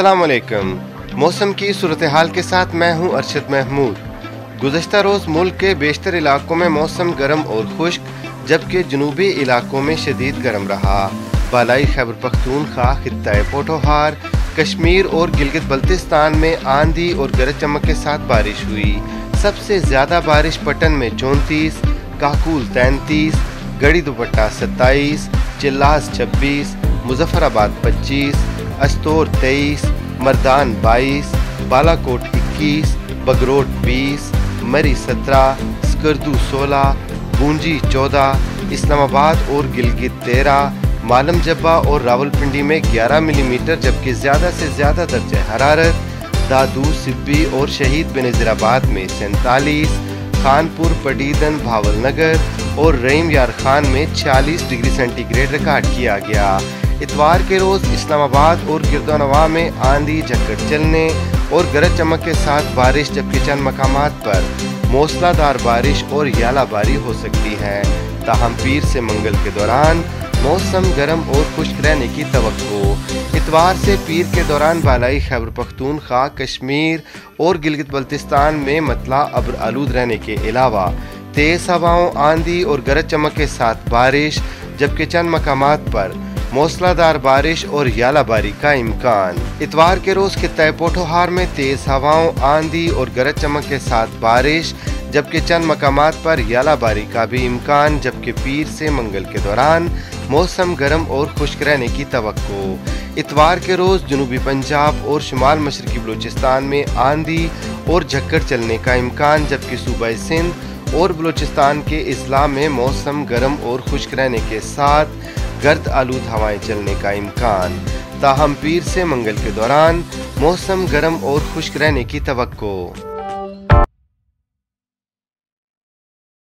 अस्सलाम वालेकुम। मौसम की सूरत हाल के साथ मैं हूं अरशद महमूद। गुज़श्ता रोज़ मुल्क के बेशतर इलाकों में मौसम गर्म और खुश्क, जबकि जनूबी इलाकों में शदीद गर्म रहा। बालाई खैबर पख्तूनख्वा, खित्ता पोठोहार, कश्मीर और गिलगित बल्तिस्तान में आंधी और गरज चमक के साथ बारिश हुई। सबसे ज़्यादा बारिश पटन में 34, काकुल 33, गड़ी दुपट्टा 27, चिल्लास 26, मुजफ्फराबाद 25, अस्तोर 23, मर्दान 22, बालाकोट 21, बगरोट 20, मरी 17, स्कर्दू 16, बूंजी 14, इस्लामाबाद और गिलगित 13, मालम जब्बा और रावलपिंडी में 11 मिलीमीटर, जबकि ज़्यादा से ज़्यादा दर्जे हरारत दादू, सिब्बी और शहीद बेनज़ीराबाद में 47, खानपुर, पडीदन, भावलनगर और रहीम यार खान में 46 डिग्री सेंटीग्रेड रिकॉर्ड किया गया। इतवार के रोज़ इस्लामाबाद और गिरदोनवा में आंधी झक्कड़ चलने और गरज चमक के साथ बारिश, जबकि चंद मकामात पर मूसलाधार बारिश और यालाबारी हो सकती है। ताहम पीर से मंगल के दौरान मौसम गर्म और खुश्क रहने की तवक्को। इतवार से पीर के दौरान बालाई खैबर पख्तूनख्वा, कश्मीर और गिलगित बल्तिस्तान में मतला अब्र आलूद रहने के अलावा तेज़ हवाओं, आंधी और गरज चमक के साथ बारिश, जबकि चंद मकामात पर मूसलाधार बारिश और यालाबारी का इम्कान। इतवार के रोज़ खित्ता पोठोहार में तेज़ हवाओं, आंधी और गरज चमक के साथ बारिश, जबकि चंद मकामात पर यालाबारी का भी इम्कान। जबकि पीर से मंगल के दौरान मौसम गर्म और खुश्क रहने की तवक्को। इतवार के रोज़ जनूबी पंजाब और शुमाल मशरकी बलूचिस्तान में आंधी और झक्कड़ चलने का इम्कान, जबकि सूबा सिंध और बलूचिस्तान के अजला में मौसम गर्म और खुश्क रहने के साथ गर्द आलूद हवाएं चलने का इम्कान। ताहम पीर से मंगल के दौरान मौसम गर्म और खुश्क रहने की तवक्को।